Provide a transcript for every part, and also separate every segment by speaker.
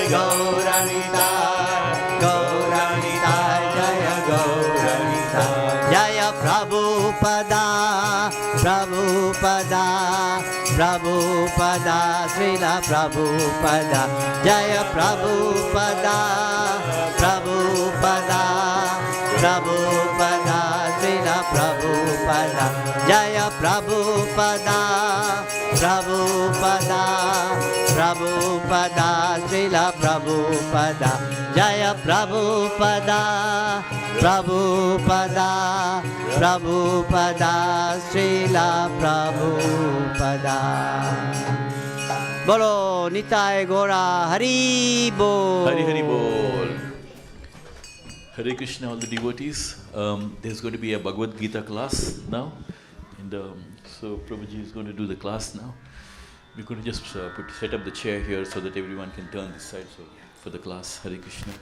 Speaker 1: Gauranitai, Gauranitai, Jaya Gauranitai. Jaya Prabhupada, Prabhupada, Prabhupada, Srila Prabhupada. Jaya Prabhupada, Prabhupada, Prabhupada, Srila Prabhupada. Jaya Prabhupada, Prabhupada, Prabhupada, Srila Prabhupada. Jaya Prabhupada, Prabhupada, Prabhupada, Srila Prabhupada. Bolo Nitai Gora Hari Bol.
Speaker 2: Hari Hari Bol. Hare Krishna, all the devotees. There's going to be a Bhagavad Gita class now. And so Prabhuji is going to do the class now. We're going to just set up the chair here so that everyone can turn this side for the class. Hare Krishna.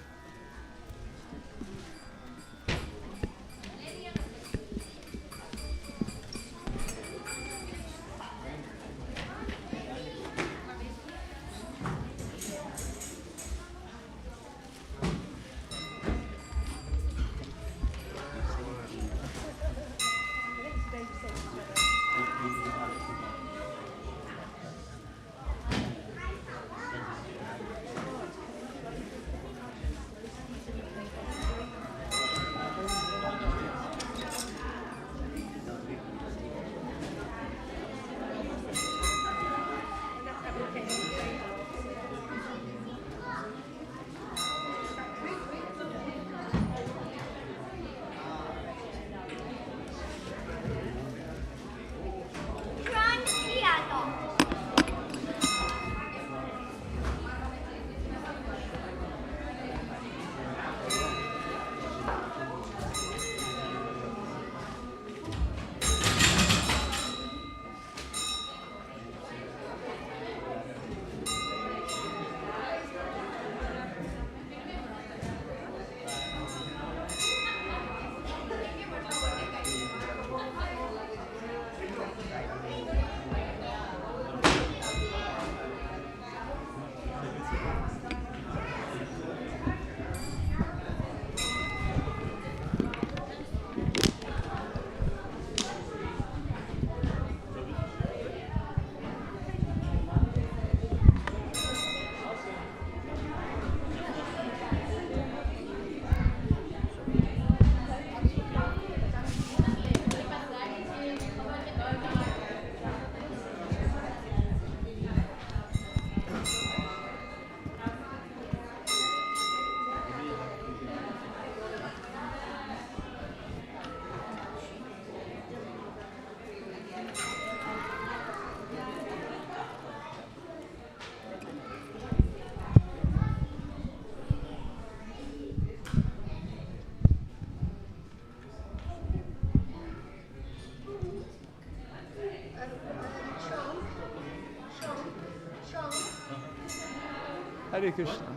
Speaker 3: Hare Krishna.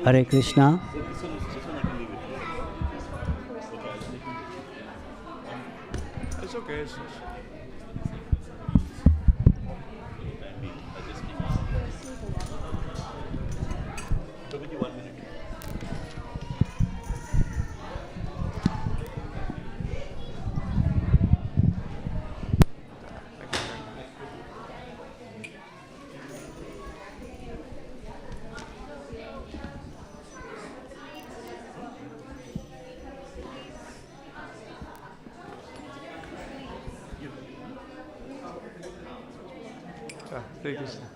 Speaker 1: Hare Krishna.
Speaker 3: It's okay. Hare Krishna.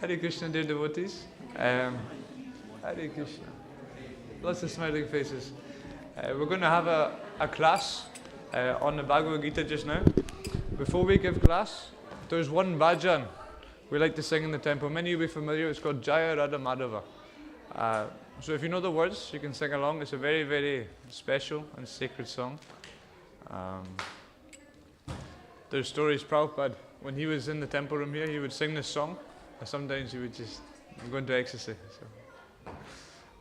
Speaker 3: Hare Krishna, dear devotees. Hare Krishna. Lots of smiling faces. We're going to have a class on the Bhagavad Gita just now. Before we give class, there's one bhajan we like to sing in the temple. Many of you will be familiar. It's called Jaya Radha Madhava. So if you know the words, you can sing along. It's a very, very special and sacred song. there's stories Prabhupada, when he was in the temple room here, he would sing this song, and sometimes he would just go into ecstasy. So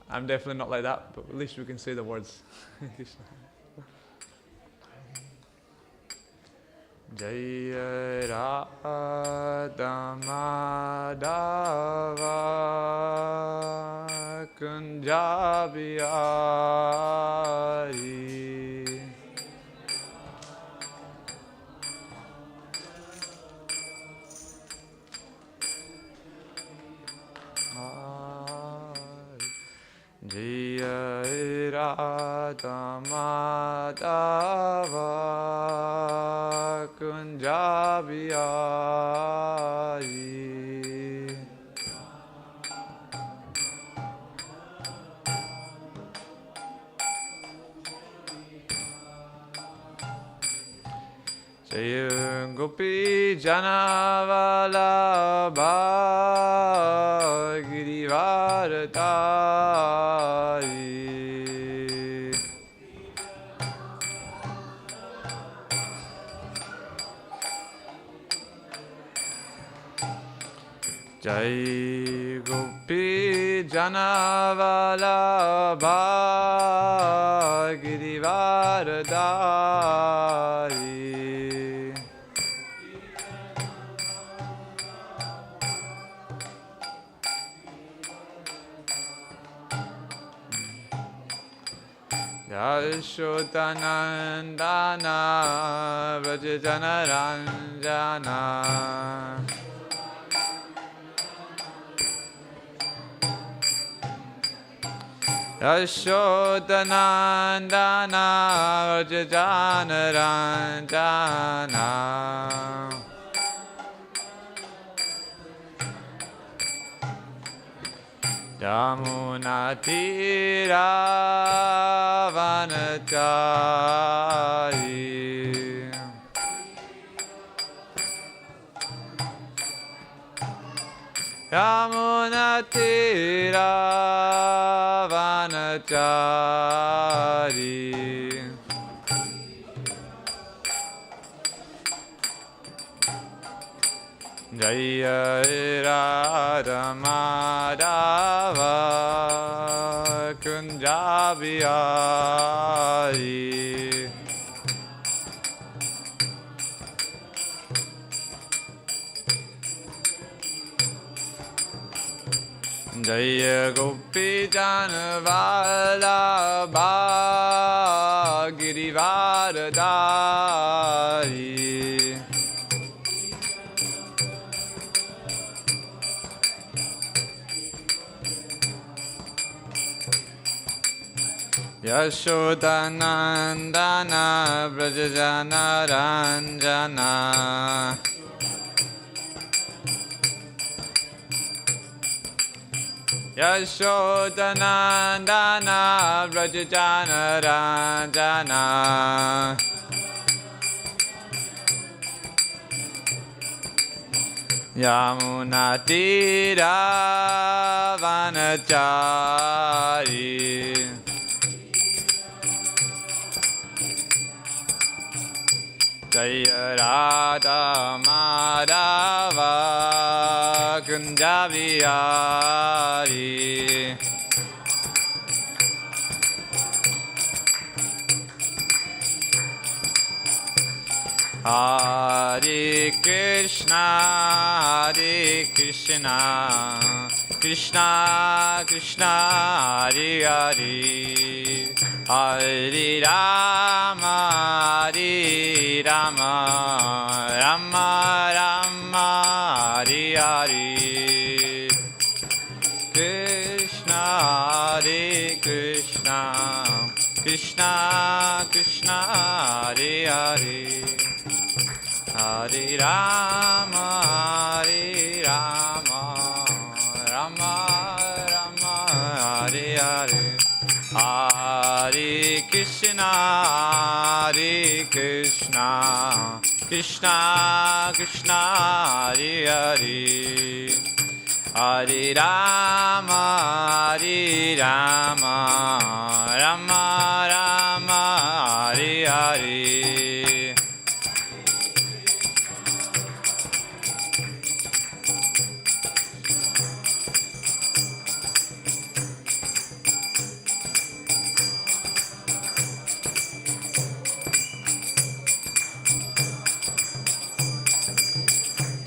Speaker 3: I'm definitely not like that, but at least we can say the words. Jaya Radha Madhava Kunja Bihari Jaya Radha Madhava Kunja Bihari Jaya Gopi Janavalabha Girivaradari Jai Gopi Janavalabha Girivaradari Yashodanandana Vrajajanaranjana Yashodanandana Vrajajanaranjana Yamunatira Vanachari Yamunatira Vanachari Jaya Radha Madhava Kunja Bihari Jaya Gopi Janavalabha Girivaradari Yashodanandana Vrajajanaranjana Yashodanandana Vrajajanaranjana Yamunatira Vanachari Jaya Radha Madhava Kunja Bihari Hare Krishna Krishna Krishna Hare Hare Hare Rama Hare Rama Rama Rama Hare Hare Krishna Hare Krishna Krishna Krishna Hare Hare Hare Rama Hare Rama Rama Rama Hare Hare Hare Krishna Krishna Krishna Hare Hare Hare Rama Rama Rama Hare Hare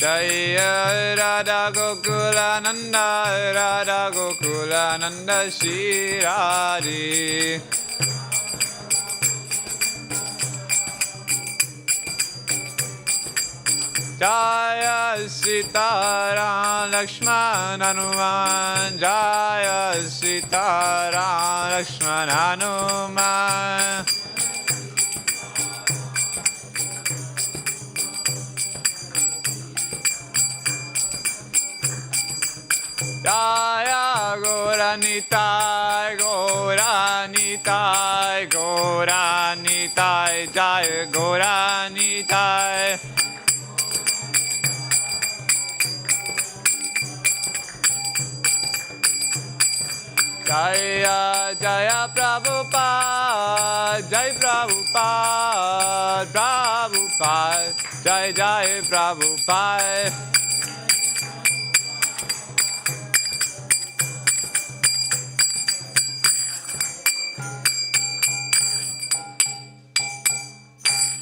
Speaker 3: Jaya Radha Gokulananda, Radha Gokulananda Shri Radhe. Jaya Sitaram Lakshman Hanuman, Jaya Sitaram Lakshman Hanuman. Jaya Gauranitai, Gauranitai, Gauranitai, Jaya Gauranitai. Jaya Jaya Prabhupada, Jai Prabhupada, Prabhupada, Jai Jai Prabhupada.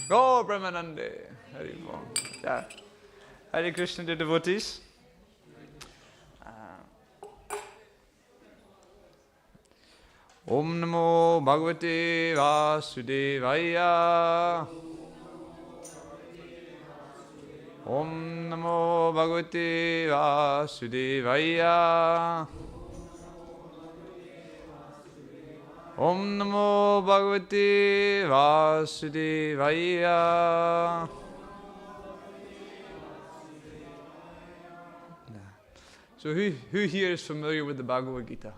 Speaker 3: Go Brahmanande, Hari Bol. Yeah. Hare Krishna to devotees. Om Namo Bhagavate Vasudevaya. Om Namo Bhagavate Vasudevaya. Om Namo Bhagavate Vasudevaya. So who here is familiar with the Bhagavad Gita?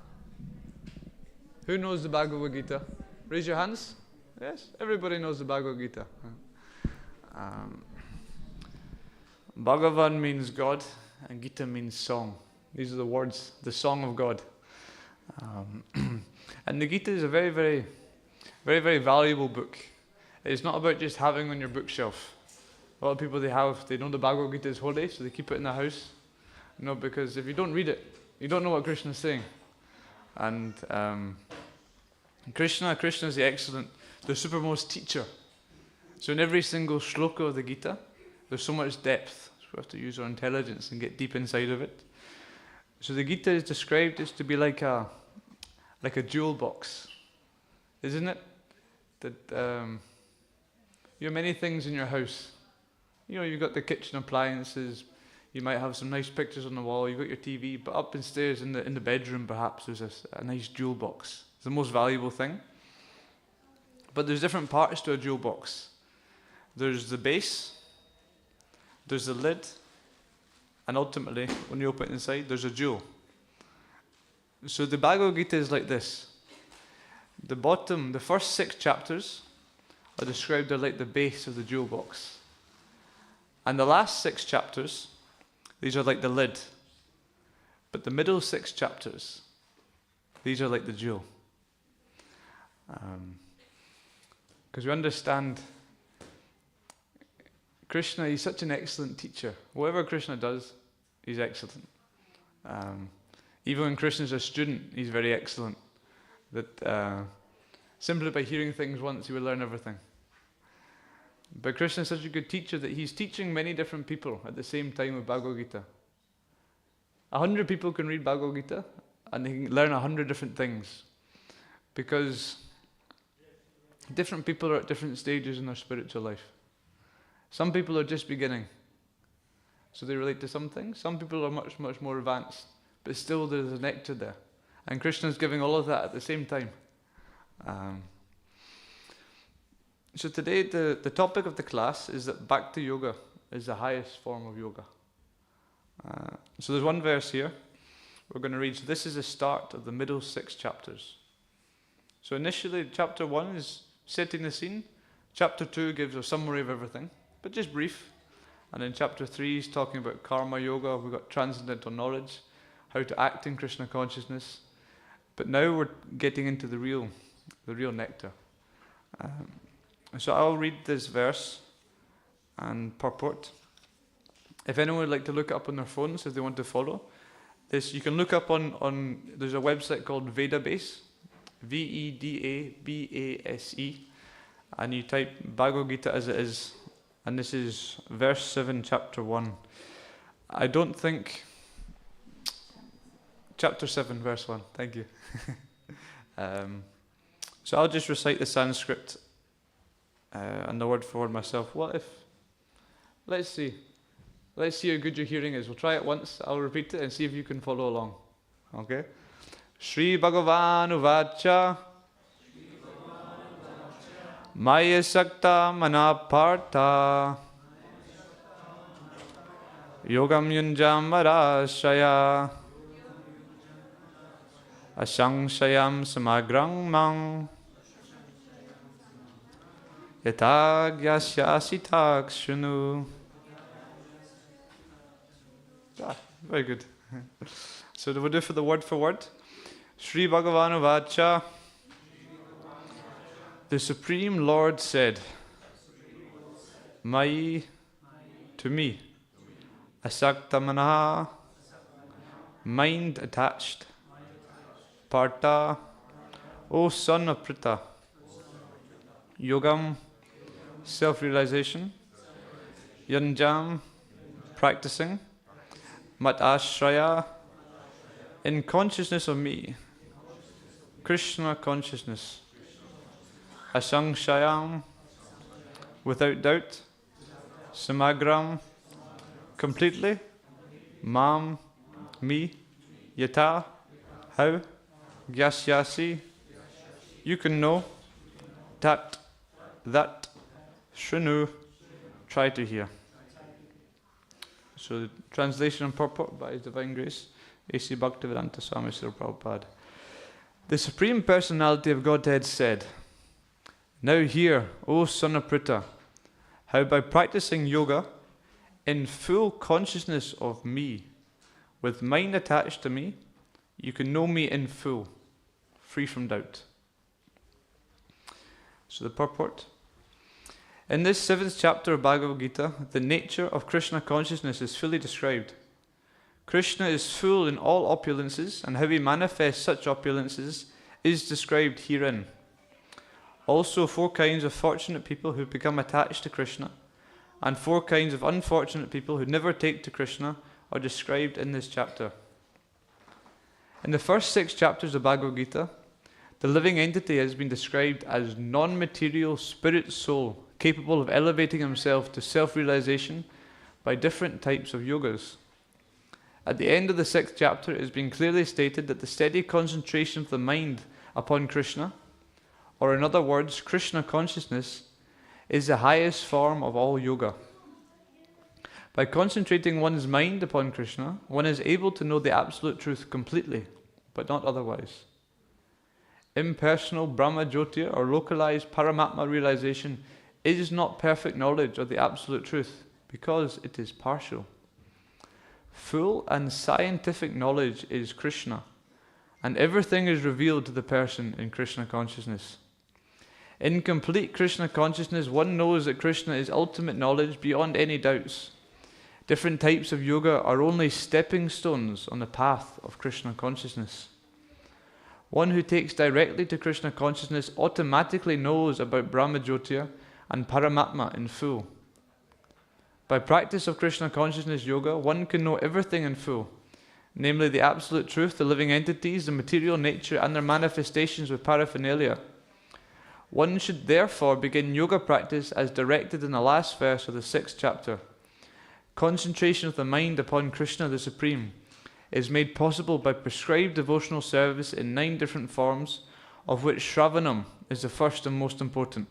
Speaker 3: Who knows the Bhagavad Gita? Raise your hands. Yes, everybody knows the Bhagavad Gita. Bhagavan means God, and Gita means song. These are the words, the song of God. And the Gita is a very, very, very, very valuable book. It's not about just having on your bookshelf. A lot of people they know the Bhagavad Gita is holy, so they keep it in the house. No, because if you don't read it, you don't know what Krishna is saying. And Krishna is the excellent, the supermost teacher. So in every single shloka of the Gita, there's so much depth. So we have to use our intelligence and get deep inside of it. So the Gita is described as to be like a jewel box, isn't it? That you have many things in your house. You know, you've got the kitchen appliances. You might have some nice pictures on the wall. You've got your TV, but upstairs in the bedroom, perhaps there's a nice jewel box. It's the most valuable thing. But there's different parts to a jewel box. There's the base, there's the lid, and ultimately, when you open it inside, there's a jewel. So the Bhagavad Gita is like this. The first 6 chapters are described as like the base of the jewel box. And the last 6 chapters, these are like the lid. But the middle 6 chapters, these are like the jewel. Because we understand Krishna, he's such an excellent teacher. Whatever Krishna does, he's excellent. Even when Krishna's a student, he's very excellent. That simply by hearing things once, he will learn everything. But Krishna is such a good teacher that he's teaching many different people at the same time with Bhagavad Gita. 100 people can read Bhagavad Gita and they can learn 100 different things. Because different people are at different stages in their spiritual life. Some people are just beginning, so they relate to some things. Some people are much, much more advanced, but still there's a nectar there. And Krishna is giving all of that at the same time. So today the topic of the class is that Bhakti Yoga is the highest form of yoga. So there's one verse here we're going to read. So this is the start of the middle 6 chapters. So initially chapter 1 is setting the scene. Chapter 2 gives a summary of everything, but just brief. And then chapter 3 is talking about karma yoga. We've got transcendental knowledge, how to act in Krishna consciousness. But now we're getting into the real nectar. So I'll read this verse and purport. If anyone would like to look it up on their phones, if they want to follow this, you can look up on there's a website called Vedabase, Vedabase, and you type Bhagavad Gita as it is, and this is verse 7, chapter 1. I don't think... Chapter 7, verse 1. Thank you. So I'll just recite the Sanskrit and the word for word myself. What if... Let's see how good your hearing is. We'll try it once. I'll repeat it and see if you can follow along. Okay? Shri Bhagavan Uvacha Maya Sakta Manapartha Yogam Yunjam Varashaya Asangshayam Samagrang Mang Yatagyasyasit Shunu. Very good. So we'll do for the word. Shri Bhagavan Uvacha. The Supreme Lord said, Mai, to me, Asakta Manaha, mind attached, Partha, O son of Pritha, Yogam, self-realization, Yanjam, practicing, Mat Ashraya, in consciousness of me, Krishna consciousness, Asangshayam, without doubt, Samagram, completely, Mam, me, Yata, how, Gyasyasi, you can know, Tat, that, Shrinu, try to hear. So the translation and purport by His Divine Grace, A.C. Bhaktivedanta Swami Srila Prabhupada. The Supreme Personality of Godhead said, Now hear, O son of Pritha, how by practicing yoga in full consciousness of me, with mind attached to me, you can know me in full, free from doubt. So the purport. In this 7th chapter of Bhagavad Gita, the nature of Krishna consciousness is fully described. Krishna is full in all opulences, and how he manifests such opulences is described herein. Also, 4 kinds of fortunate people who become attached to Krishna, and 4 kinds of unfortunate people who never take to Krishna are described in this chapter. In the first 6 chapters of Bhagavad Gita, the living entity has been described as non-material spirit soul, capable of elevating himself to self-realization by different types of yogas. At the end of the 6th chapter, it has been clearly stated that the steady concentration of the mind upon Krishna, or in other words, Krishna consciousness, is the highest form of all yoga. By concentrating one's mind upon Krishna, one is able to know the absolute truth completely, but not otherwise. Impersonal Brahma Jyotir or localized Paramatma realization is not perfect knowledge of the absolute truth, because it is partial. Full and scientific knowledge is Krishna, and everything is revealed to the person in Krishna consciousness. In complete Krishna consciousness, one knows that Krishna is ultimate knowledge beyond any doubts. Different types of yoga are only stepping stones on the path of Krishna consciousness. One who takes directly to Krishna consciousness automatically knows about Brahma Jyotir and Paramatma in full. By practice of Krishna consciousness yoga, one can know everything in full, namely the absolute truth, the living entities, the material nature, and their manifestations with paraphernalia. One should therefore begin yoga practice as directed in the last verse of the 6th chapter. Concentration of the mind upon Krishna the Supreme is made possible by prescribed devotional service in 9 different forms, of which Shravanam is the first and most important.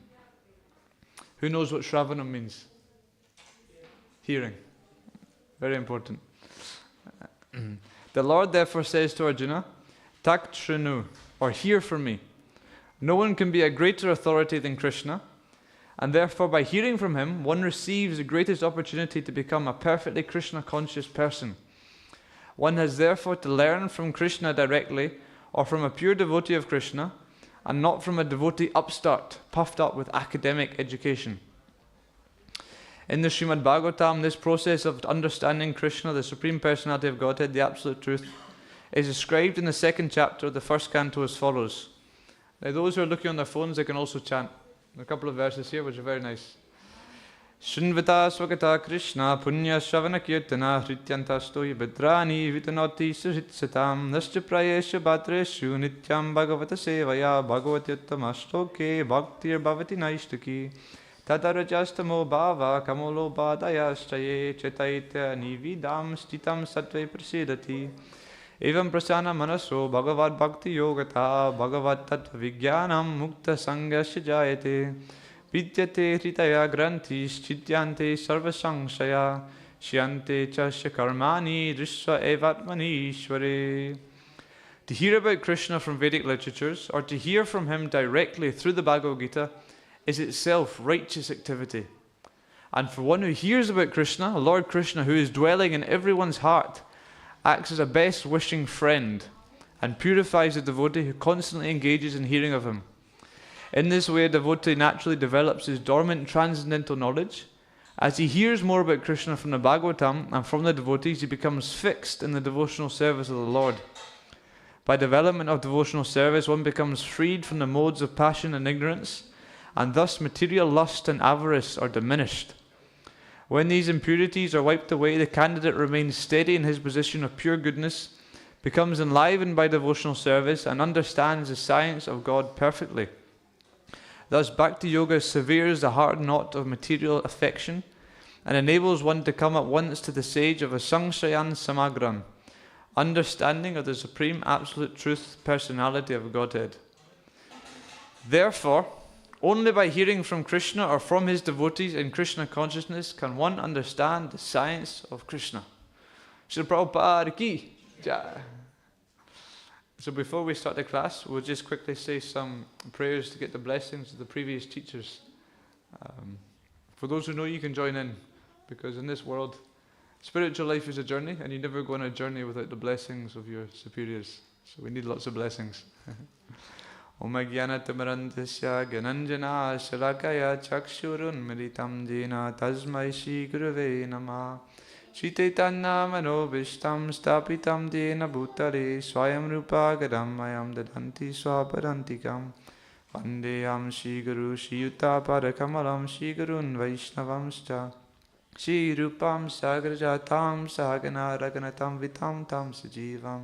Speaker 3: Who knows what Shravanam means? Hearing. Very important. The Lord therefore says to Arjuna, Tak Shrinu, or hear from me. No one can be a greater authority than Krishna, and therefore by hearing from him, one receives the greatest opportunity to become a perfectly Krishna conscious person. One has therefore to learn from Krishna directly, or from a pure devotee of Krishna, and not from a devotee upstart, puffed up with academic education. In the Srimad Bhagavatam, this process of understanding Krishna, the Supreme Personality of Godhead, the Absolute Truth, is described in the 2nd chapter of the 1st canto as follows. Now those who are looking on their phones, they can also chant. There are a couple of verses here which are very nice. Shinvata Swagata Krishna Punya Shavana Kirtana Hrityantastohi Bhadrani Vitanoti Suhitsatam Nascha Prayesha Bhatreshu Nityam Bhagavata Sevaya Bhagavati Uttamastoke Bhaktir Bhavati Naishtaki Tadarajastamo Bhava Kamolo Bhadayashtaye Chetaitya Nividam Stitam Sattve Prasidati Evam Prasana Manaso Bhagavad Bhakti Yogata Bhagavad Tattva Vijnanam Mukta Sangasya Jayate Vidyate Hritaya Granthis Chityante Sarvasangshaya Shyante Chasya Karmani Drishva Evatmani Ishvare. To hear about Krishna from Vedic literatures, or to hear from him directly through the Bhagavad Gita, is itself righteous activity. And for one who hears about Krishna, Lord Krishna, who is dwelling in everyone's heart, acts as a best wishing friend and purifies the devotee who constantly engages in hearing of him. In this way, a devotee naturally develops his dormant transcendental knowledge. As he hears more about Krishna from the Bhagavatam and from the devotees, he becomes fixed in the devotional service of the Lord. By development of devotional service, one becomes freed from the modes of passion and ignorance, and thus material lust and avarice are diminished. When these impurities are wiped away, the candidate remains steady in his position of pure goodness, becomes enlivened by devotional service, and understands the science of God perfectly. Thus, Bhakti Yoga severes the hard knot of material affection and enables one to come at once to the sage of a Sangshayan Samagran, understanding of the Supreme Absolute Truth Personality of Godhead. Therefore, only by hearing from Krishna or from his devotees in Krishna consciousness can one understand the science of Krishna. Srila Prabhupada ki jai. So before we start the class, we'll just quickly say some prayers to get the blessings of the previous teachers. For those who know, you can join in, because in this world, spiritual life is a journey, and you never go on a journey without the blessings of your superiors. So we need lots of blessings. Om Jnanatimirandasya Gyananjana Shalakaya Chakshurun Militam Jena Tasmai Shri Gurave Namah Shri Chaitanya Manobishtam Stapitam Jena Bhutale Swayam Rupa Gadamayam Dadanti Swaparantikam Vandeyam Shri Guru Shri Yuta Parakamalam Shri Gurun Vaishnavamscha Shri Rupam Sagrajatam Sahagana Raganatam Vitam Tam Sajivam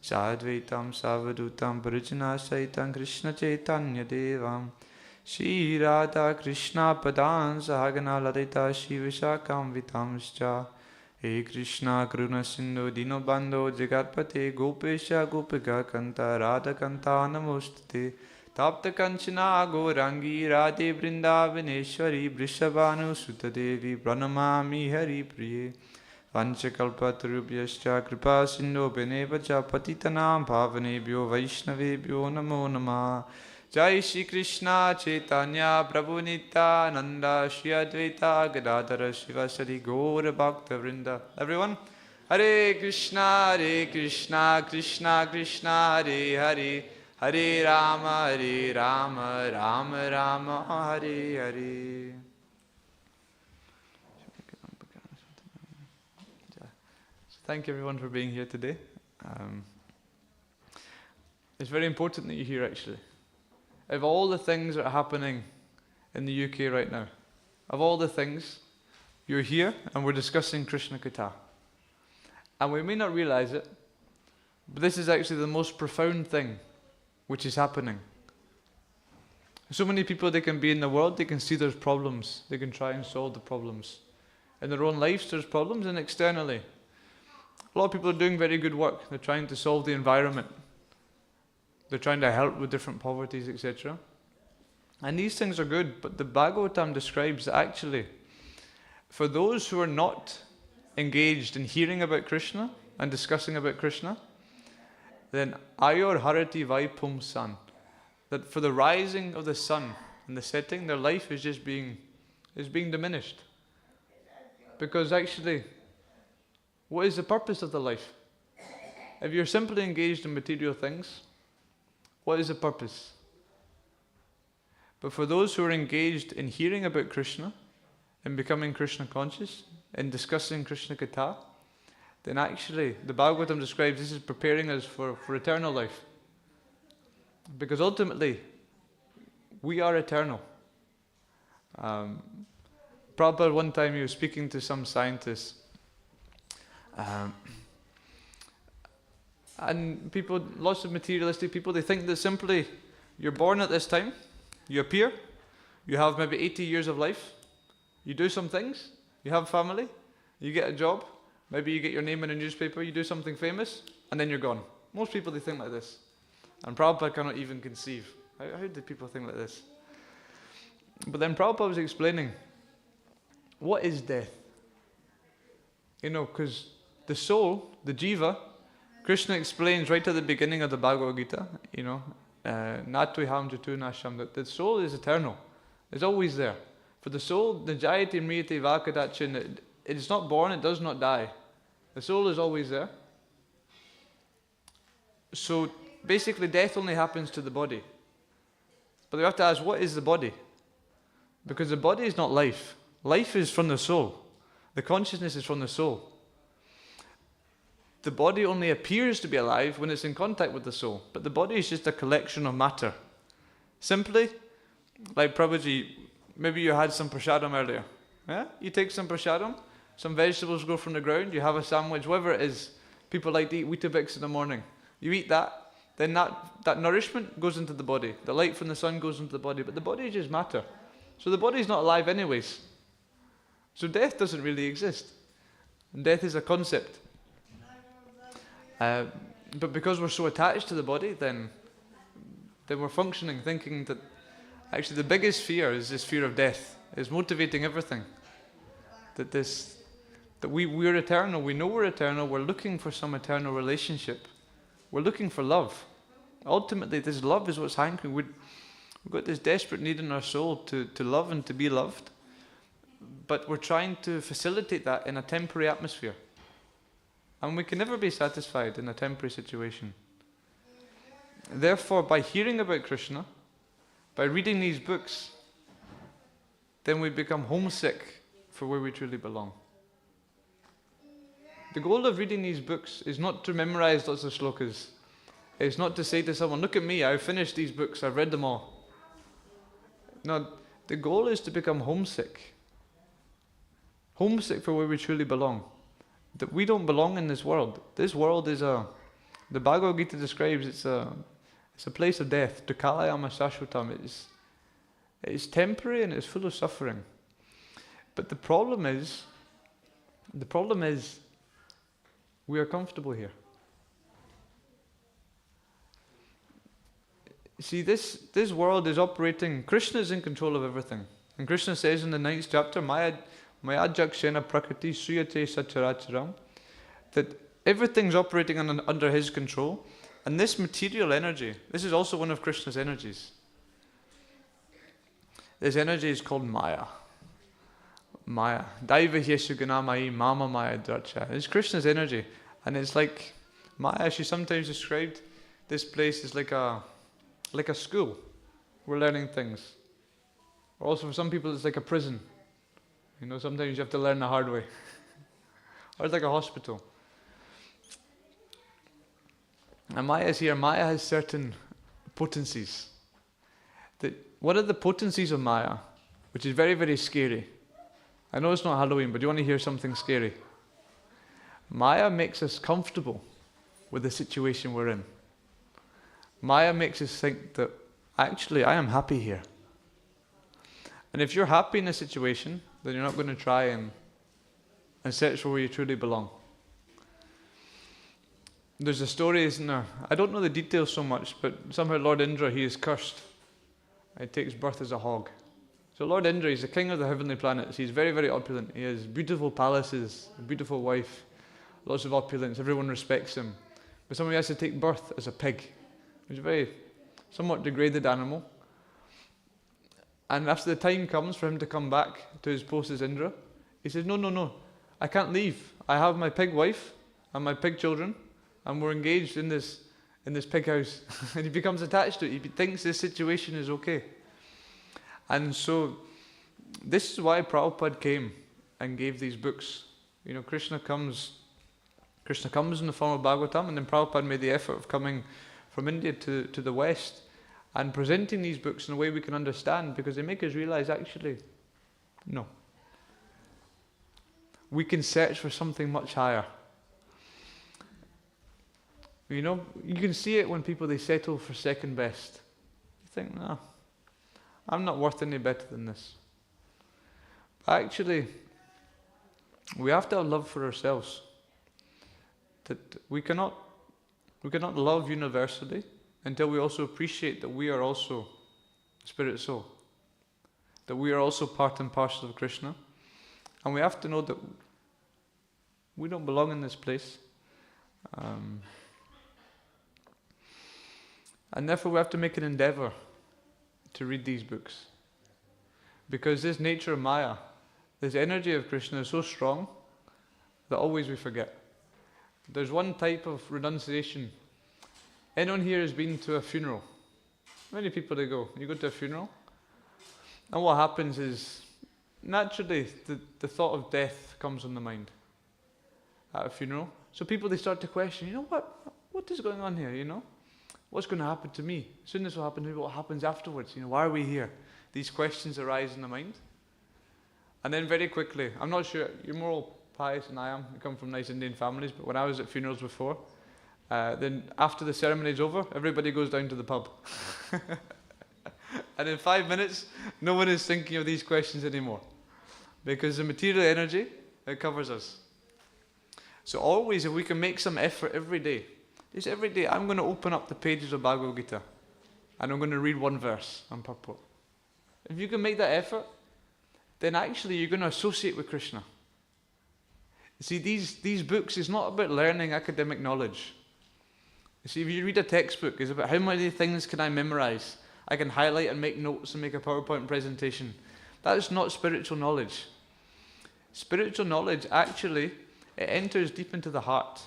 Speaker 3: Sadvaitam Savadutam Parijana Saitam Krishna Chaitanya Devam Shri Radha Krishna Padan Sahagana Ladita Shri Vishakam Vitamscha He Krishna Karuna Sindhu Dino Bandho Jagatpate Gopesha Gopika Kanta Radha Kanta Namostate Tapta Kanchana Gaurangi Radhe Vrindavaneshwari Vrishabhanu Sutta Devi Pranamami Hari Priye Vanchakalpatarubhyascha kripa sindho benevacha patitanam bhavanebhyo vaishnavebhyo namo namah. Jai Shri Krishna Chaitanya Prabhu Nityananda Shri Advaita Gadadhara Shivasari Gaura Bhakta Vrinda. Everyone, Hare Krishna Krishna Krishna Hare Hare Hare Rama Rama Rama Hare Hare. Thank you everyone for being here today. It's very important that you're here actually. Of all the things that are happening in the UK right now, of all the things, you're here and we're discussing Krishna Katha. And we may not realize it, but this is actually the most profound thing which is happening. So many people, they can be in the world, they can see there's problems, they can try and solve the problems. In their own lives there's problems, and externally. A lot of people are doing very good work. They're trying to solve the environment. They're trying to help with different poverties, etc. And these things are good, but the Bhagavatam describes that actually, for those who are not engaged in hearing about Krishna and discussing about Krishna, then Ayor Harati Vaipum San, that for the rising of the sun and the setting, their life is just being diminished. Because actually, what is the purpose of the life? If you're simply engaged in material things, what is the purpose? But for those who are engaged in hearing about Krishna, in becoming Krishna conscious, in discussing Krishna Katha, then actually the Bhagavatam describes this is preparing us for eternal life. Because ultimately, we are eternal. Prabhupada, one time he was speaking to some scientists, and people, lots of materialistic people, they think that simply you're born at this time, you appear, you have maybe 80 years of life, you do some things, you have family, you get a job, maybe you get your name in a newspaper, you do something famous, and then you're gone. Most people, they think like this. And Prabhupada cannot even conceive. How do people think like this? But then Prabhupada was explaining, what is death? You know, because the soul, the jiva, Krishna explains right at the beginning of the Bhagavad Gita, you know, Natviham jatu nasham, that the soul is eternal. It's always there. For the soul, the jayati mriyate vakadachin, it is not born, it does not die. The soul is always there. So basically death only happens to the body. But we have to ask, what is the body? Because the body is not life. Life is from the soul. The consciousness is from the soul. The body only appears to be alive when it's in contact with the soul. But the body is just a collection of matter. Simply, like Prabhuji, maybe you had some prasadam earlier. Yeah? You take some prasadam, some vegetables grow from the ground, you have a sandwich, whatever it is. People like to eat Weetabix in the morning. You eat that, then that nourishment goes into the body. The light from the sun goes into the body, but the body is just matter. So the body is not alive anyways. So death doesn't really exist. And death is a concept. But because we're so attached to the body, then we're functioning, thinking that actually the biggest fear is this fear of death. It's motivating everything. That we're eternal, we know we're eternal, we're looking for some eternal relationship. We're looking for love. Ultimately, this love is what's hankering. We've got this desperate need in our soul to love and to be loved. But we're trying to facilitate that in a temporary atmosphere. And we can never be satisfied in a temporary situation. Therefore, by hearing about Krishna, by reading these books, then we become homesick for where we truly belong. The goal of reading these books is not to memorize lots of shlokas. It's not to say to someone, look at me, I've finished these books, I've read them all. No, the goal is to become homesick. Homesick for where we truly belong. That we don't belong in this world. This world is the Bhagavad Gita describes it's a place of death. Dukalayama shashvatam. It's temporary and it's full of suffering. But the problem is we are comfortable here. See, this world is operating, Krishna is in control of everything. And Krishna says in the 9th chapter, Maya jakshena prakriti suyate sacharacharam, that everything's operating under his control. And this material energy, this is also one of Krishna's energies. This energy is called Maya. Maya. Daiva Yeshuganamai Mama Maya Dracha. It's Krishna's energy. And it's like Maya, she sometimes described this place as like a school. We're learning things. Also for some people it's like a prison. You know, sometimes you have to learn the hard way. Or it's like a hospital. And Maya is here. Maya has certain potencies. One of the potencies of Maya, which is very, very scary. I know it's not Halloween, but do you want to hear something scary? Maya makes us comfortable with the situation we're in. Maya makes us think that, actually, I am happy here. And if you're happy in a situation, then you're not going to try and search for where you truly belong. There's a story, isn't there? I don't know the details so much, but somehow Lord Indra, he is cursed. He takes birth as a hog. So Lord Indra, he's the king of the heavenly planets. He's very, very opulent. He has beautiful palaces, a beautiful wife, lots of opulence. Everyone respects him. But somehow he has to take birth as a pig, which is a very somewhat degraded animal. And after the time comes for him to come back to his post as Indra, he says, no, I can't leave. I have my pig wife and my pig children, and we're engaged in this pig house. And he becomes attached to it. He thinks this situation is okay. And so, this is why Prabhupada came and gave these books. You know, Krishna comes in the form of Bhagavatam, and then Prabhupada made the effort of coming from India to the West and presenting these books in a way we can understand, because they make us realize, actually, no. we can search for something much higher. You know, you can see it when people, they settle for second best. You think, no, I'm not worth any better than this. But actually, we have to have love for ourselves. That we cannot love universally until we also appreciate that we are also spirit soul. That we are also part and parcel of Krishna. And we have to know that we don't belong in this place. And therefore we have to make an endeavor to read these books. Because this nature of Maya, this energy of Krishna is so strong that always we forget. There's one type of renunciation. Anyone here has been to a funeral? Many people, they go. You go to a funeral, and what happens is, naturally, the thought of death comes on the mind at a funeral. So people, they start to question, you know, what is going on here, you know? What's going to happen to me? Soon this will happen to me, what happens afterwards? You know, why are we here? These questions arise in the mind. And then very quickly, I'm not sure, you're more pious than I am, I come from nice Indian families, but when I was at funerals before, then after the ceremony is over, everybody goes down to the pub. And in 5 minutes, no one is thinking of these questions anymore. Because the material energy, it covers us. So always, if we can make some effort every day, just every day, I'm going to open up the pages of Bhagavad Gita, and I'm going to read one verse on purport. If you can make that effort, then actually you're going to associate with Krishna. You see, these books is not about learning academic knowledge. You see, if you read a textbook, it's about how many things can I memorize. I can highlight and make notes and make a PowerPoint presentation. That is not spiritual knowledge. Spiritual knowledge, actually, it enters deep into the heart.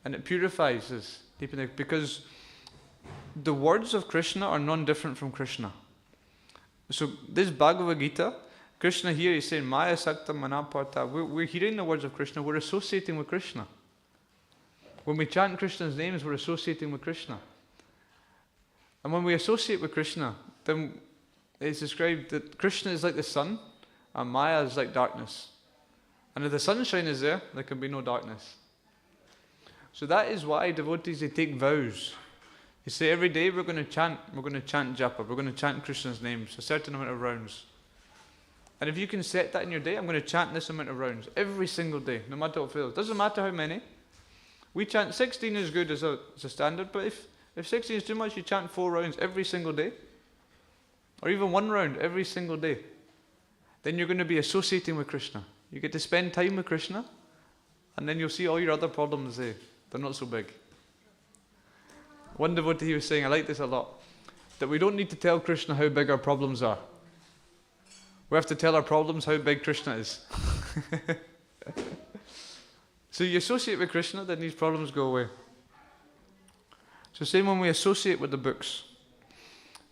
Speaker 3: And it purifies us deep in because the words of Krishna are non-different from Krishna. So this Bhagavad Gita, Krishna here is saying, Maya Sakta Manaparta. We're hearing the words of Krishna, we're associating with Krishna. When we chant Krishna's names, we're associating with Krishna. And when we associate with Krishna, then it's described that Krishna is like the sun, and Maya is like darkness. And if the sunshine is there, there can be no darkness. So that is why devotees, they take vows. They say every day we're going to chant japa, we're going to chant Krishna's names, a certain amount of rounds. And if you can set that in your day, I'm going to chant this amount of rounds every single day, no matter what fails. Doesn't matter how many. We chant 16 is good as a standard, but if 16 is too much, you chant 4 rounds every single day, or even 1 round every single day. Then you're going to be associating with Krishna. You get to spend time with Krishna, and then you'll see all your other problems there. They're not so big. One devotee, he was saying, I like this a lot, that we don't need to tell Krishna how big our problems are. We have to tell our problems how big Krishna is. So you associate with Krishna, then these problems go away. So same when we associate with the books,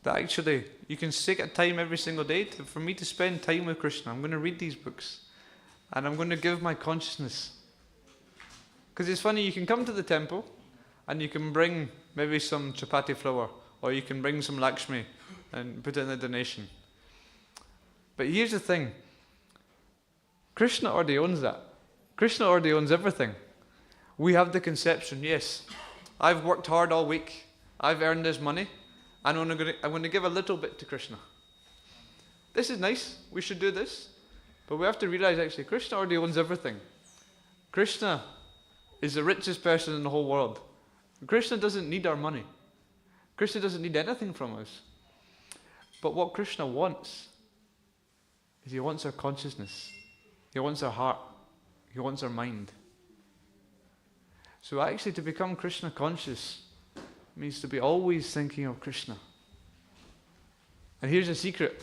Speaker 3: that actually you can take a time every single day for me to spend time with Krishna. I'm going to read these books, and I'm going to give my consciousness. Because it's funny, you can come to the temple and you can bring maybe some chapati flour, or you can bring some Lakshmi and put it in the donation. But here's the thing, Krishna already owns that. Krishna already owns everything. We have the conception, yes, I've worked hard all week, I've earned this money, and I'm going to give a little bit to Krishna. This is nice, we should do this, but we have to realize actually Krishna already owns everything. Krishna is the richest person in the whole world. Krishna doesn't need our money. Krishna doesn't need anything from us. But what Krishna wants is he wants our consciousness. He wants our heart. He wants our mind. So actually to become Krishna conscious means to be always thinking of Krishna. And here's a secret.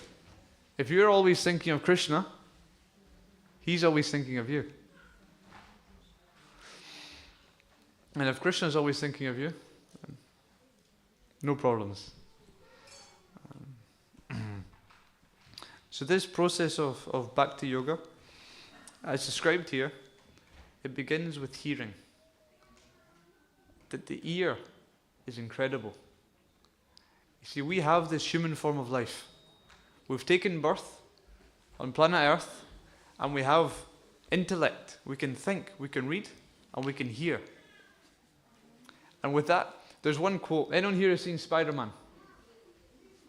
Speaker 3: If you're always thinking of Krishna, he's always thinking of you. And if Krishna is always thinking of you, no problems. So this process of bhakti yoga, as described here, it begins with hearing. That the ear is incredible. You see, we have this human form of life. We've taken birth on planet Earth, and we have intellect. We can think, we can read, and we can hear. And with that, there's one quote. Anyone here has seen Spider-Man?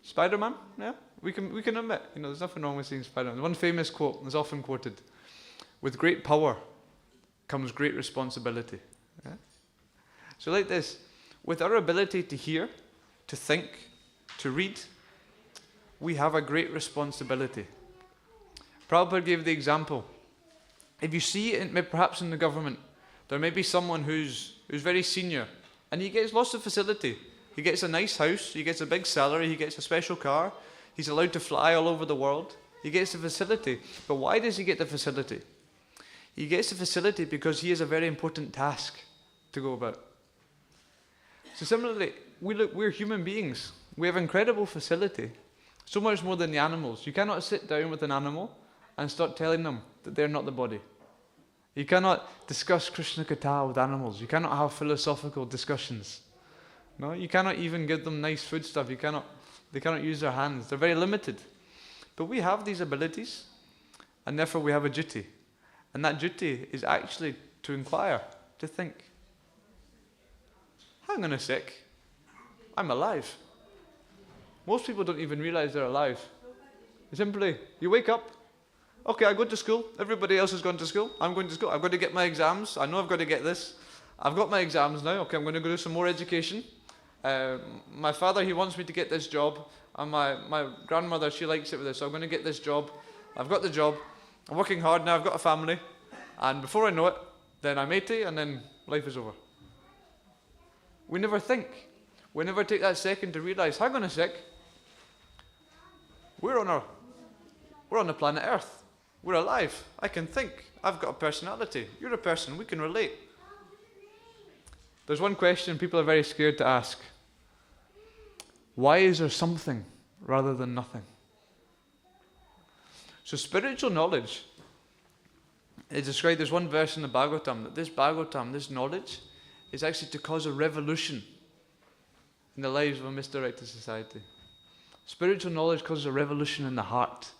Speaker 3: Spider-Man? Yeah? We can admit, there's nothing wrong with seeing Spider-Man. One famous quote is often quoted. With great power comes great responsibility. Yeah? So like this, with our ability to hear, to think, to read, we have a great responsibility. Prabhupada gave the example. If you see, perhaps in the government, there may be someone who's very senior, and he gets lots of facility. He gets a nice house, he gets a big salary, he gets a special car, he's allowed to fly all over the world. He gets the facility. But why does he get the facility? He gets the facility because he has a very important task to go about. So similarly, we're human beings. We have incredible facility, so much more than the animals. You cannot sit down with an animal and start telling them that they're not the body. You cannot discuss Krishna Katha with animals. You cannot have philosophical discussions. No, you cannot even give them nice food stuff. They cannot use their hands. They're very limited. But we have these abilities, and therefore we have a duty. And that duty is actually to inquire, to think. Hang on a sec. I'm alive. Most people don't even realize they're alive. Simply, you wake up. Okay, I go to school. Everybody else has gone to school. I'm going to school. I've got to get my exams. I know I've got to get this. I've got my exams now. Okay, I'm going to go do some more education. My father, he wants me to get this job. And my grandmother, she likes it with this. So I'm going to get this job. I've got the job. I'm working hard now. I've got a family. And before I know it, then I'm 80 and then life is over. We never think. We never take that second to realize, hang on a sec. We're on the planet Earth. We're alive. I can think. I've got a personality. You're a person. We can relate. There's one question people are very scared to ask. Why is there something rather than nothing? So spiritual knowledge is described, there's one verse in the Bhagavatam, that this Bhagavatam, this knowledge, is actually to cause a revolution in the lives of a misdirected society. Spiritual knowledge causes a revolution in the heart.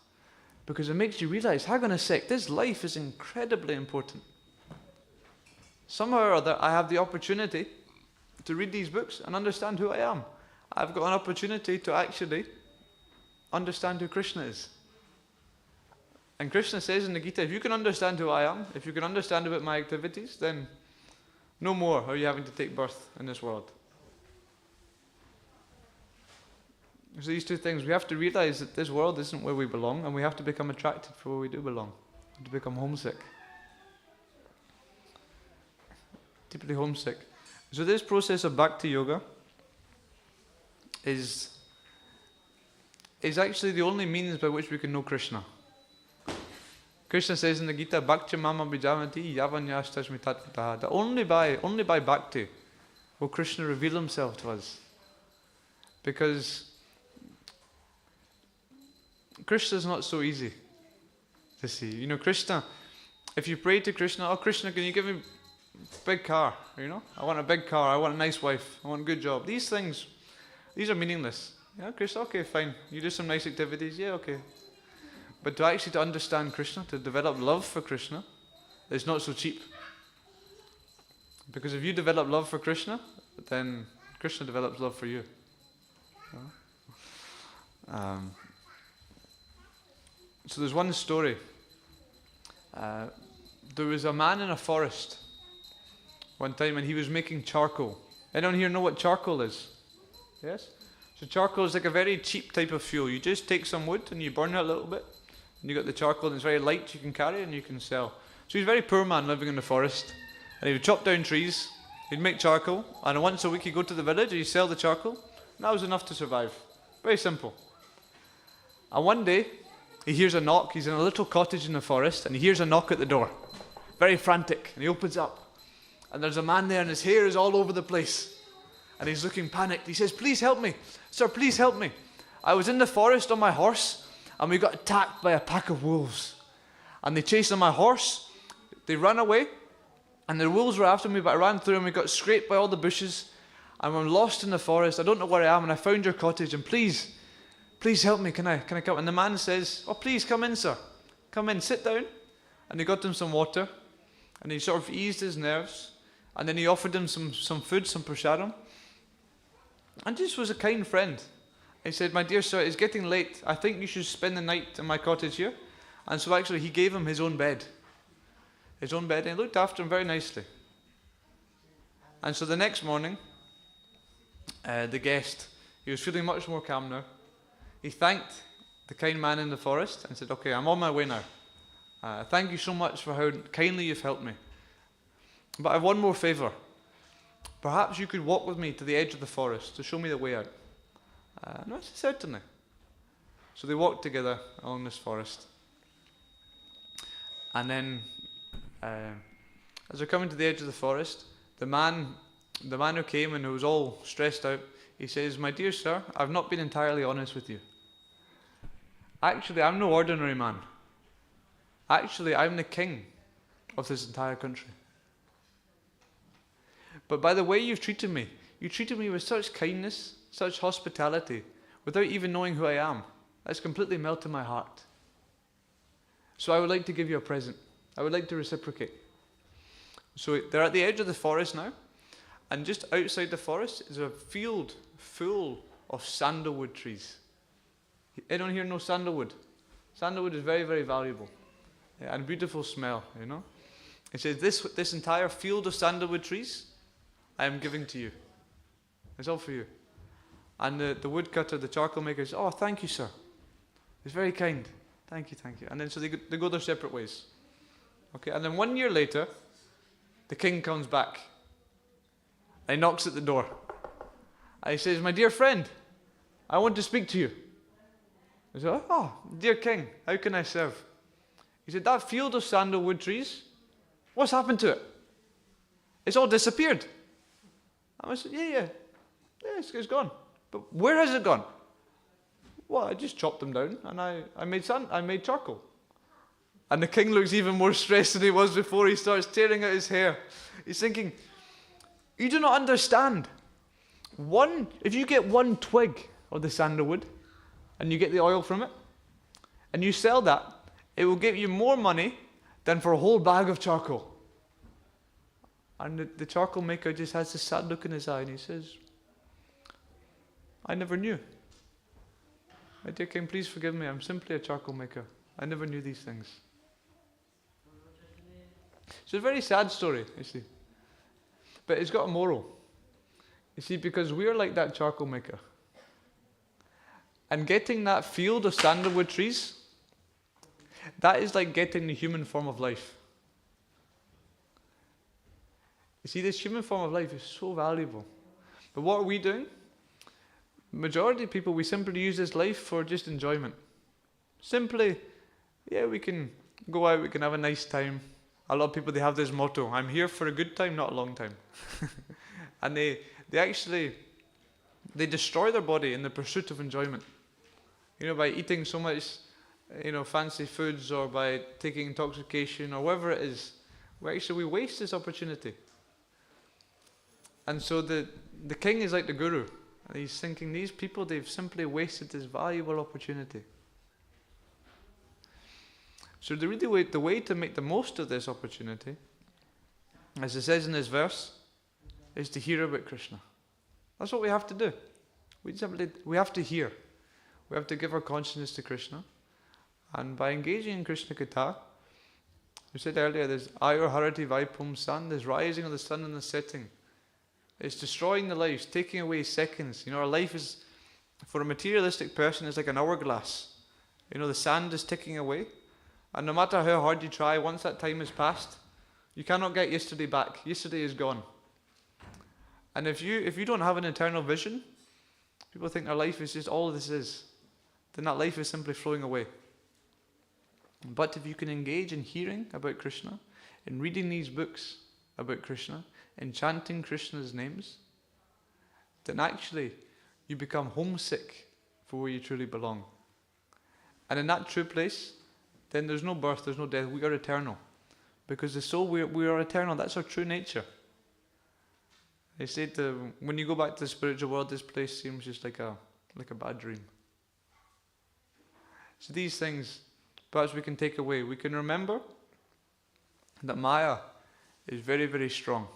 Speaker 3: Because it makes you realize, hang on a sec, this life is incredibly important. Somehow or other, I have the opportunity to read these books and understand who I am. I've got an opportunity to actually understand who Krishna is. And Krishna says in the Gita, if you can understand who I am, if you can understand about my activities, then no more are you having to take birth in this world. So these two things, we have to realize that this world isn't where we belong, and we have to become attracted for where we do belong, to become homesick. Deeply homesick. So this process of Bhakti Yoga is actually the only means by which we can know Krishna. Krishna says in the Gita, Bhakti mama bijavanti yavanyastasmi tatvataha. That only by bhakti will Krishna reveal himself to us. Because Krishna is not so easy to see. Krishna, if you pray to Krishna, oh Krishna, can you give me a big car? I want a big car, I want a nice wife, I want a good job. These things, these are meaningless. Yeah, Krishna, okay, fine. You do some nice activities, yeah, okay. But to understand Krishna, to develop love for Krishna, it's not so cheap. Because if you develop love for Krishna, then Krishna develops love for you. So there's one story. There was a man in a forest one time and he was making charcoal. Anyone here know what charcoal is? Yes? So charcoal is like a very cheap type of fuel. You just take some wood and you burn it a little bit. And you got the charcoal and it's very light, you can carry and you can sell. So he's a very poor man living in the forest. And he would chop down trees, he'd make charcoal, and once a week he'd go to the village and he'd sell the charcoal. And that was enough to survive. Very simple. And one day, he hears a knock. He's in a little cottage in the forest and he hears a knock at the door. Very frantic. And he opens up. And there's a man there and his hair is all over the place. And he's looking panicked. He says, please help me. Sir, please help me. I was in the forest on my horse and we got attacked by a pack of wolves. And they chased on my horse. They ran away. And the wolves were after me, but I ran through and we got scraped by all the bushes. And I'm lost in the forest. I don't know where I am. And I found your cottage. And please help me. Can I come? And the man says, oh, please come in, sir. Come in, sit down. and he got him some water, and he sort of eased his nerves, and then he offered him some food, some prasadam, and just was a kind friend. He said, "My dear sir, it's getting late. I think you should spend the night in my cottage here." And so actually he gave him his own bed. And he looked after him very nicely. And so the next morning, the guest, he was feeling much more calm now. He thanked the kind man in the forest and said, "Okay, I'm on my way now. Thank you so much for how kindly you've helped me. But I have one more favour. Perhaps you could walk with me to the edge of the forest to show me the way out." No, I said, "Certainly." So they walked together along this forest. And then, as they're coming to the edge of the forest, the man who came and who was all stressed out, he says, "My dear sir, I've not been entirely honest with you. Actually, I'm no ordinary man. Actually, I'm the king of this entire country. But by the way you've treated me, you treated me with such kindness, such hospitality, without even knowing who I am. That's completely melted my heart. So I would like to give you a present. I would like to reciprocate." So they're at the edge of the forest now, and just outside the forest is a field full of sandalwood trees. Anyone here know sandalwood? Sandalwood is very, very valuable. Yeah, and beautiful smell, you know. It says, this entire field of sandalwood trees, I am giving to you. It's all for you. And the woodcutter, the charcoal maker says, "Oh, thank you, sir. It's very kind. Thank you, thank you." And then so they go their separate ways. Okay, and then 1 year later, the king comes back. And he knocks at the door. And he says, "My dear friend, I want to speak to you." I said, "Oh, dear king, how can I serve?" He said, "That field of sandalwood trees, what's happened to it? It's all disappeared." And I said, yeah, it's gone. "But where has it gone?" "Well, I just chopped them down and I made charcoal." And the king looks even more stressed than he was before. He starts tearing out his hair. He's thinking, "You do not understand. If you get one twig of the sandalwood and you get the oil from it and you sell that, it will give you more money than for a whole bag of charcoal." And the charcoal maker just has this sad look in his eye and he says, "I never knew. My dear king, please forgive me. I'm simply a charcoal maker. I never knew these things." It's a very sad story, you see. But it's got a moral. You see, because we are like that charcoal maker. And getting that field of sandalwood trees, that is like getting the human form of life. You see, this human form of life is so valuable. But what are we doing? Majority of people, we simply use this life for just enjoyment. Simply, we can go out, we can have a nice time. A lot of people, they have this motto, "I'm here for a good time, not a long time." And they destroy their body in the pursuit of enjoyment. You know, by eating so much, fancy foods, or by taking intoxication, or whatever it is, we waste this opportunity. And so the king is like the guru. And he's thinking, these people, they've simply wasted this valuable opportunity. So the way to make the most of this opportunity, as it says in this verse, is to hear about Krishna. That's what we have to do. We have to hear. We have to give our consciousness to Krishna. And by engaging in Krishna Katha, we said earlier, there's Ayur Harati Vaipum Sun, there's rising of the sun and the setting. It's destroying the lives, taking away seconds. Our life is, for a materialistic person, is like an hourglass. The sand is ticking away. And no matter how hard you try, once that time has passed, you cannot get yesterday back. Yesterday is gone. And if you don't have an eternal vision, people think their life is just all this is. Then that life is simply flowing away. But if you can engage in hearing about Krishna, in reading these books about Krishna, in chanting Krishna's names, then actually you become homesick for where you truly belong. And in that true place, then there's no birth, there's no death. We are eternal. Because the soul, we are eternal. That's our true nature. They say when you go back to the spiritual world, this place seems just like a bad dream. So these things, perhaps we can take away. We can remember that Maya is very, very strong,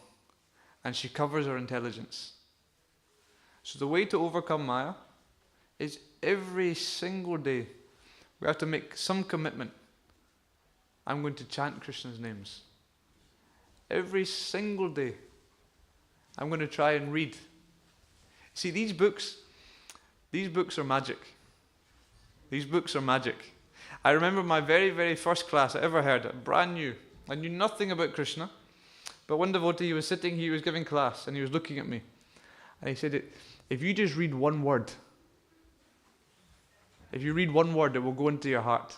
Speaker 3: and she covers our intelligence. So the way to overcome Maya is every single day we have to make some commitment. I'm going to chant Krishna's names. Every single day I'm going to try and read. See, these books are magic. These books are magic. I remember my very, very first class I ever heard, brand new. I knew nothing about Krishna. But one devotee, he was giving class, and he was looking at me. And he said, if you just read one word, if you read one word, it will go into your heart.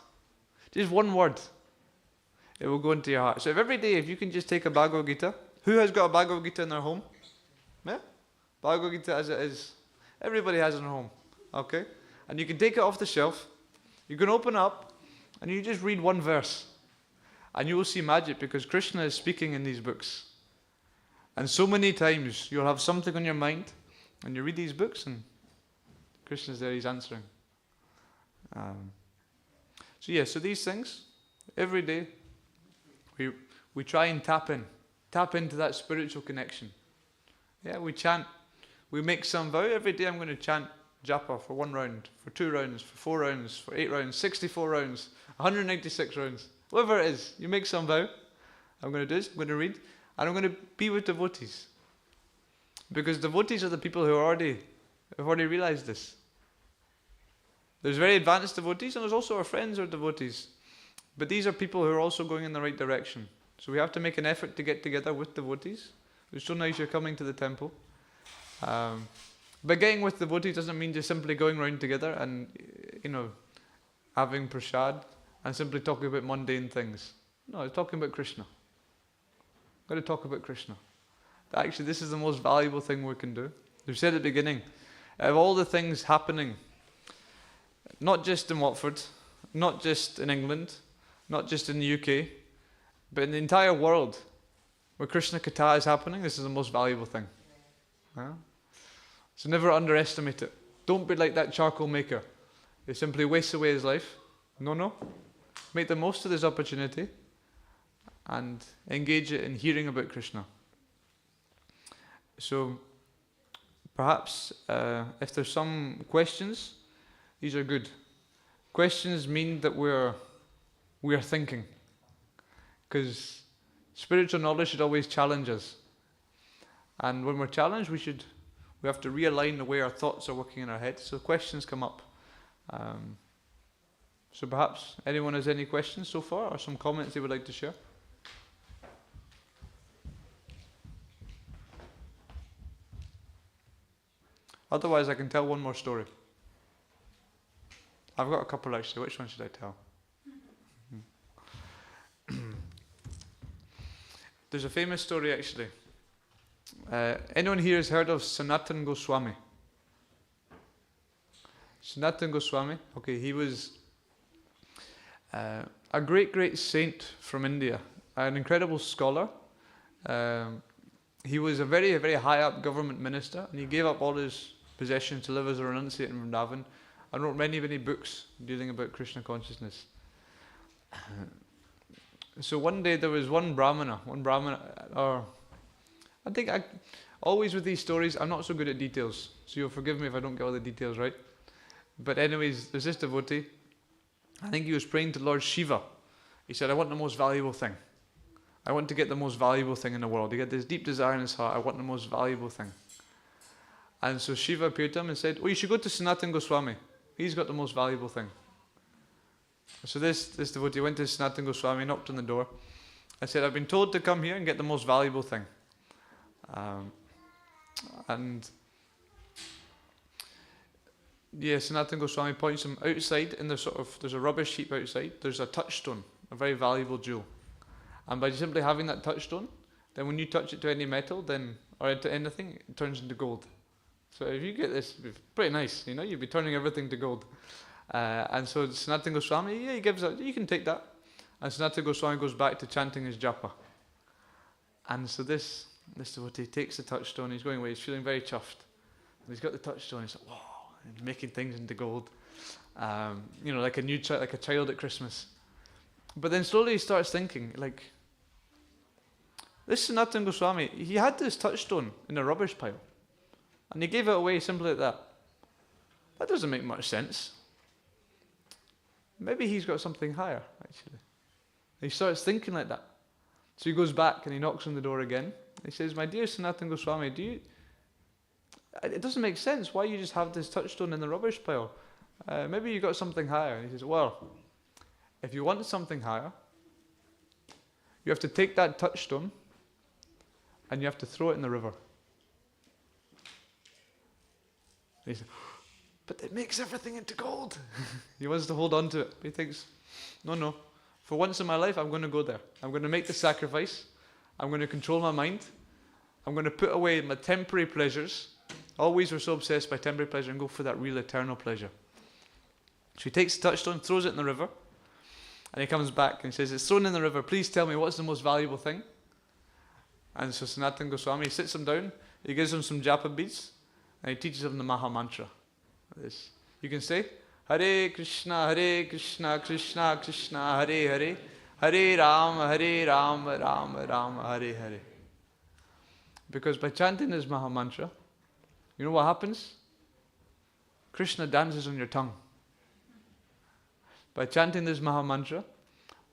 Speaker 3: Just one word, it will go into your heart. So every day, if you can just take a Bhagavad Gita, who has got a Bhagavad Gita in their home? Yeah? Bhagavad Gita as it is. Everybody has it in their home. Okay? And you can take it off the shelf, you can open up, and you just read one verse. And you will see magic, because Krishna is speaking in these books. And so many times you'll have something on your mind, and you read these books, and Krishna's there, he's answering. So these things, every day, we try and tap into that spiritual connection. Yeah, we chant, we make some vow. Every day I'm going to chant japa for 1 round, for 2 rounds, for 4 rounds, for 8 rounds, 64 rounds, 196 rounds. Whatever it is, you make some vow. I'm going to do this, I'm going to read, and I'm going to be with devotees. Because devotees are the people who have already realized this. There's very advanced devotees, and there's also our friends who are devotees. But these are people who are also going in the right direction. So we have to make an effort to get together with devotees. It's so nice you're coming to the temple. But getting with devotees doesn't mean just simply going around together and, having prasad and simply talking about mundane things. No, it's talking about Krishna. Got to talk about Krishna. Actually, this is the most valuable thing we can do. We said at the beginning, of all the things happening, not just in Watford, not just in England, not just in the UK, but in the entire world, where Krishna Katha is happening, this is the most valuable thing. Yeah? So never underestimate it. Don't be like that charcoal maker. He simply wastes away his life. No. Make the most of this opportunity and engage it in hearing about Krishna. So perhaps if there's some questions, these are good. Questions mean that we're thinking. Because spiritual knowledge should always challenge us. And when we're challenged, we have to realign the way our thoughts are working in our head. So questions come up. So perhaps anyone has any questions so far, or some comments they would like to share? Otherwise, I can tell one more story. I've got a couple actually. Which one should I tell? There's a famous story actually. Anyone here has heard of Sanatana Goswami? Sanatana Goswami, okay, he was a great saint from India, an incredible scholar. He was a very, very high up government minister, and he gave up all his possessions to live as a renunciate in Vrindavan, and wrote many, many books dealing about Krishna consciousness. So one day there was one Brahmana, or I think always with these stories, I'm not so good at details, so you'll forgive me if I don't get all the details right. But anyways, there's this devotee, I think he was praying to Lord Shiva. He said, I want the most valuable thing. I want to get the most valuable thing in the world. He had this deep desire in his heart, I want the most valuable thing. And so Shiva appeared to him and said, you should go to Sanatana Goswami. He's got the most valuable thing. So this devotee went to Sanatana Goswami, knocked on the door. I said, I've been told to come here and get the most valuable thing. Sanatana Goswami points him outside in there's a rubbish heap outside, there's a touchstone, a very valuable jewel. And by simply having that touchstone, then when you touch it to any metal, or to anything, it turns into gold. So if you get this, it's pretty nice, you'd be turning everything to gold. And so Sanatana Goswami, he gives that, you can take that. And Sanatana Goswami goes back to chanting his japa. And so this devotee takes the touchstone, he's going away, he's feeling very chuffed. And he's got the touchstone, he's like, wow, and making things into gold. Like a child at Christmas. But then slowly he starts thinking, This Sanatana Goswami, he had this touchstone in a rubbish pile. And he gave it away simply like that. That doesn't make much sense. Maybe he's got something higher, actually. He starts thinking like that. So he goes back and he knocks on the door again. He says, my dear Sanatana Goswami, it doesn't make sense why you just have this touchstone in the rubbish pile. Maybe you got something higher. And he says, well, if you want something higher, you have to take that touchstone and you have to throw it in the river. And he says, but it makes everything into gold. He wants to hold on to it. He thinks, no. For once in my life, I'm going to go there. I'm going to make the sacrifice. I'm going to control my mind. I'm going to put away my temporary pleasures. Always we're so obsessed by temporary pleasure and go for that real eternal pleasure. So he takes the touchstone, throws it in the river, and he comes back and he says, it's thrown in the river. Please tell me, what's the most valuable thing? And so Sanatana Goswami sits him down, he gives him some japa beads, and he teaches him the Maha Mantra. This. You can say, Hare Krishna, Krishna Krishna, Hare Hare, Hare Rama, Rama, Hare Hare. Because by chanting this Maha Mantra, you know what happens? Krishna dances on your tongue. By chanting this Maha Mantra,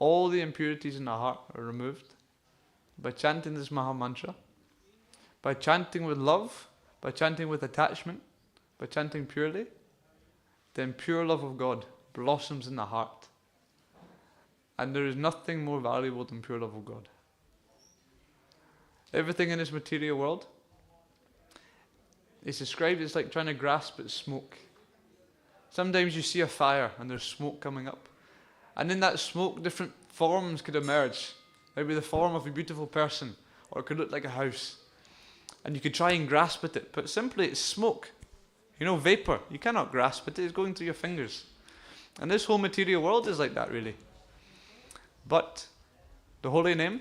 Speaker 3: all the impurities in the heart are removed. By chanting this Maha Mantra, by chanting with love, by chanting with attachment, by chanting purely, then pure love of God blossoms in the heart. And there is nothing more valuable than pure love of God. Everything in this material world is described as like trying to grasp at smoke. Sometimes you see a fire and there's smoke coming up. And in that smoke, different forms could emerge. Maybe the form of a beautiful person, or it could look like a house. And you could try and grasp at it, but simply it's smoke. You know, vapor. You cannot grasp at it, it's going through your fingers. And this whole material world is like that, really. But the holy name,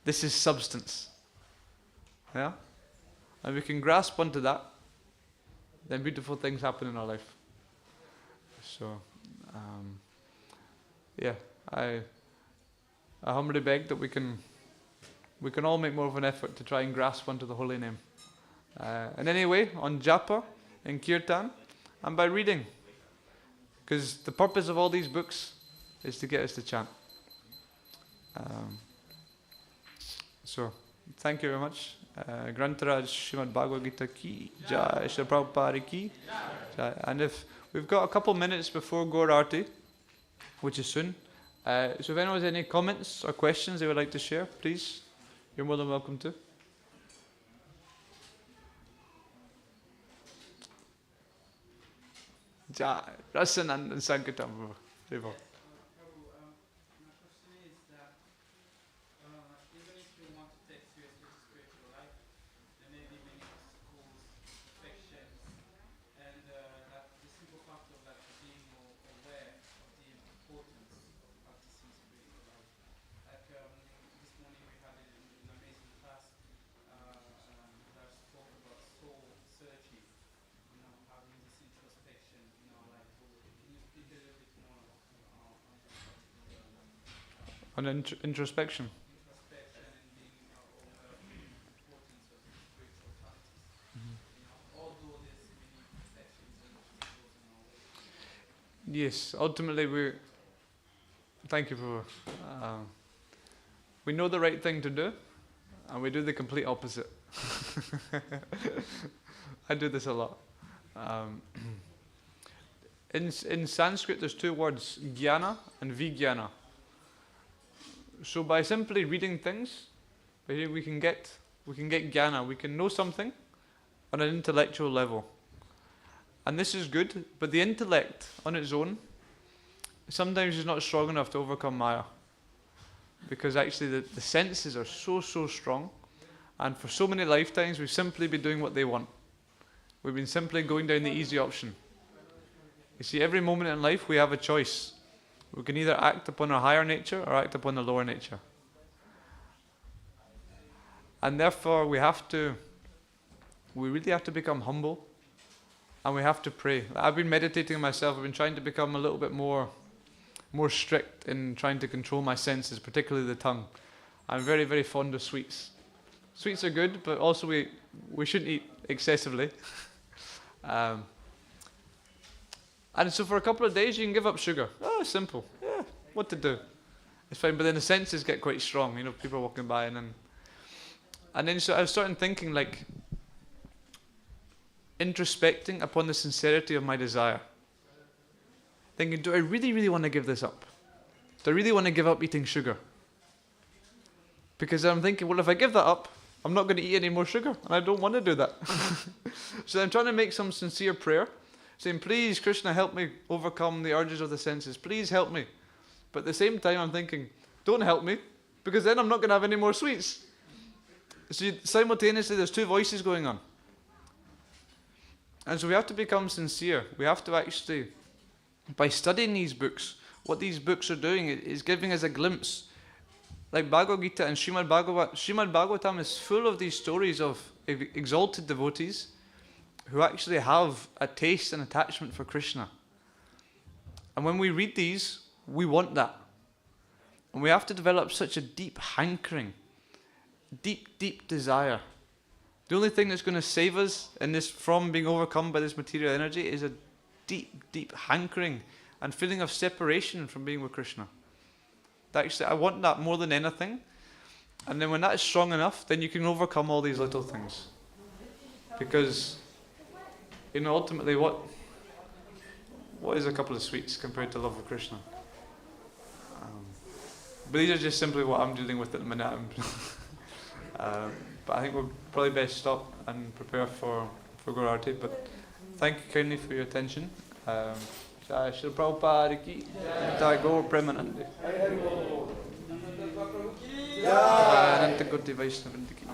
Speaker 3: this is substance. Yeah? And we can grasp onto that, then beautiful things happen in our life. So, I humbly beg that we can all make more of an effort to try and grasp onto the holy name. And anyway, on japa, in kirtan, and by reading. Because the purpose of all these books is to get us to chant. So, thank you very much. Grantaraj Srimad Bhagavad Gita ki jai, Srila Prabhupada ki jai. And if we've got a couple minutes before Gaur Arti, which is soon, so if anyone has any comments or questions they would like to share, please, you're more than welcome to. Jai, Rasanand and Sankatam. Devo. On introspection. Yes, ultimately thank you for, we know the right thing to do, and we do the complete opposite. I do this a lot. In Sanskrit there's two words, jnana and vijnana. So by simply reading things, we can get jnana, we can know something on an intellectual level. And this is good, but the intellect on its own sometimes is not strong enough to overcome Maya. Because actually the senses are so strong, and for so many lifetimes we've simply been doing what they want. We've been simply going down the easy option. You see, every moment in life we have a choice. We can either act upon our higher nature or act upon the lower nature. And therefore we really have to become humble, and we have to pray. I've been meditating myself, I've been trying to become a little bit more strict in trying to control my senses, particularly the tongue. I'm very, very fond of sweets. Sweets are good, but also we shouldn't eat excessively. And so for a couple of days you can give up sugar. Oh, simple. Yeah, what to do? It's fine, but then the senses get quite strong. You know, people are walking by and then so I was starting thinking, like, introspecting upon the sincerity of my desire. Thinking, do I really, really want to give this up? Do I really want to give up eating sugar? Because I'm thinking, well, if I give that up, I'm not going to eat any more sugar, and I don't want to do that. So I'm trying to make some sincere prayer, saying, please, Krishna, help me overcome the urges of the senses. Please help me. But at the same time, I'm thinking, don't help me, because then I'm not going to have any more sweets. So simultaneously, there's two voices going on. And so we have to become sincere. We have to actually, by studying these books, what these books are doing is giving us a glimpse. Like Bhagavad Gita and Srimad Bhagavatam is full of these stories of exalted devotees who actually have a taste and attachment for Krishna. And when we read these, we want that. And we have to develop such a deep hankering, deep, deep desire. The only thing that's going to save us in this from being overcome by this material energy is a deep, deep hankering and feeling of separation from being with Krishna. Actually, I want that more than anything. And then when that is strong enough, then you can overcome all these little things. Because, you know, ultimately, what is a couple of sweets compared to love of Krishna? But these are just simply what I'm dealing with at the minute. But I think we'll probably best stop and prepare for Gaur Arati. But thank you kindly for your attention. Jai Shri Prabhupada ki Jai Gaur Premanande Ananta Gurti Vaishnavanta ki.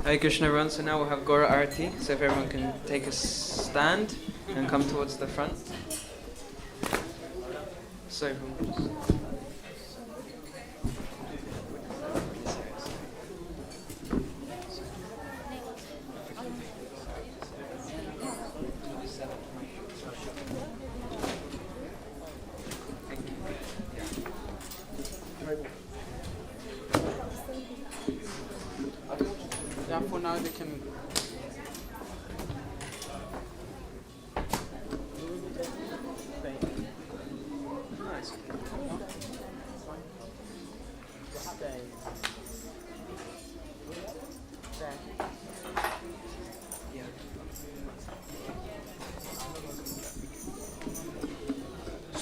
Speaker 4: Hare Krishna everyone, so now we'll have Gaur Arati, so if everyone can take a stand and come towards the front. So everyone
Speaker 5: for now they can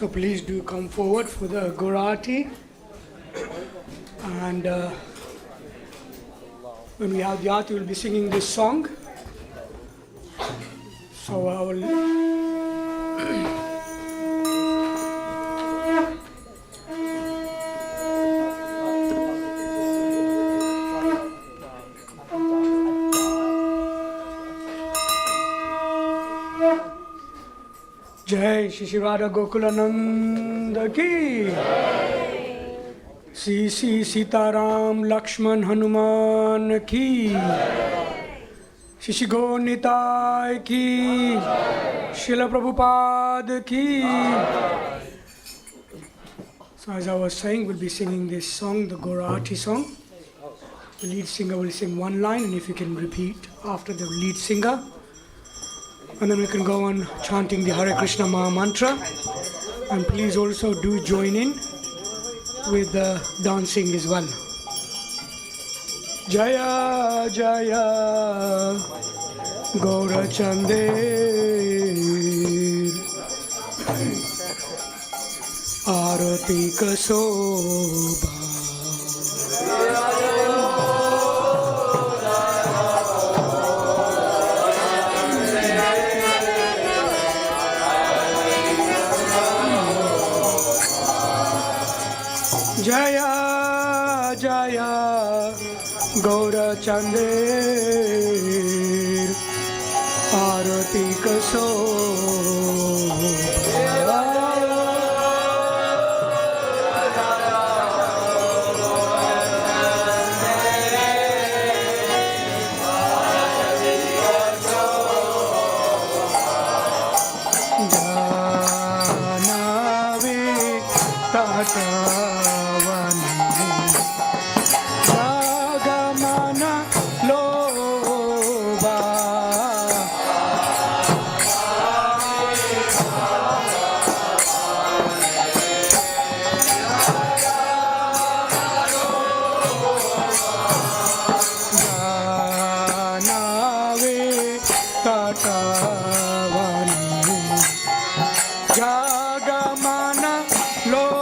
Speaker 6: So please do come forward for the Gaur Arati. And when we have the Arati, we'll be singing this song. So I will... Jai Shri Radha Gokulananda ki Sri Sitaram Lakshman Hanuman ki Shri Nitai ki Srila Prabhupada ki. So as I was saying, we'll be singing this song, the Gaur Arati song. The lead singer will sing one line, and if you can repeat after the lead singer. And then we can go on chanting the Hare Krishna Maha Mantra. And please also do join in with the dancing as well. Jaya Jaya Gaurachandir Arati Kasoba. Jaya Jaya Gaurachandir Arati Kasoba. tatavani jagamana loba janave tatavani jagamana loba